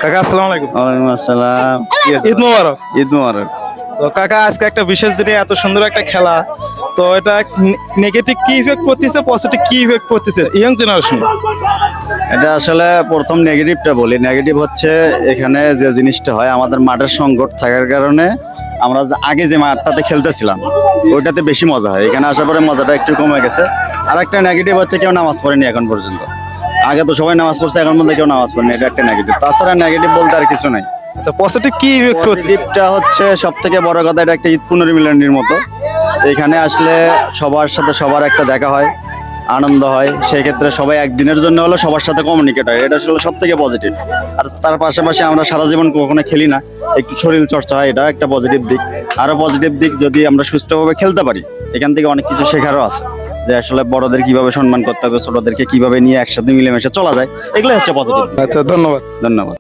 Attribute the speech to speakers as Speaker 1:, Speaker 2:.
Speaker 1: কাকা আসসালামু আলাইকুম।
Speaker 2: ওয়ালাইকুম আসসালাম।
Speaker 1: ঈদ মোবারক।
Speaker 2: ঈদ মোবারক।
Speaker 1: তো কাকা আজকে একটা বিশেষ দিনে এত সুন্দর একটা খেলা, তো এটা নেগেটিভ কি ইফেক্ট করতেছে, পজিটিভ কি ইফেক্ট করতেছে ইয়ং জেনারেশন?
Speaker 2: এটা আসলে প্রথম নেগেটিভটা বলি। নেগেটিভ হচ্ছে এখানে যে জিনিসটা হয়, আমাদের মাঠের সংকট থাকার কারণে আমরা আগে যে মাঠটাতে খেলতেছিলাম ওইটাতে বেশি মজা হয়, এখানে আসার পরে মজাটা একটু কমে গেছে। আর একটা নেগেটিভ হচ্ছে কেউ নামাজ পড়েনি এখন পর্যন্ত। আগে তো সবাই নামাজ পড়ছে, এখন মধ্যে কেউ নামাজ পড়েনি, এটা একটা নেগেটিভ। তাছাড়া নেগেটিভ বলতে আর কিছু নাই।
Speaker 1: আচ্ছা, পজিটিভ কি ইফেক্ট করতেছে?
Speaker 2: পজিটিভটা হচ্ছে সব থেকে বড় কথা, এটা একটা ঈদ পুনর্মিলনীর মতো। এখানে আসলে সবার সাথে সবার একটা দেখা হয়, আনন্দ হয়। সেই ক্ষেত্রে সবাই একদিনের জন্য হলো সবার সাথে কমিউনিকেট হয়, এটা আসলে সব থেকে পজিটিভ। আর তার পাশাপাশি আমরা সারা জীবন কখনো খেলি না, একটু শরীর চর্চা হয়, এটা একটা পজিটিভ দিক। আরো পজিটিভ দিক, যদি আমরা সুস্থভাবে খেলতে পারি, এখান থেকে অনেক কিছু শেখারও আছে, যে আসলে বড়দের কিভাবে সম্মান করতে হবে, ছোটদেরকে কিভাবে নিয়ে একসাথে মিলেমিশে চলা যায়, এগুলো হচ্ছে পজিটিভ।
Speaker 1: আচ্ছা, ধন্যবাদ।
Speaker 2: ধন্যবাদ।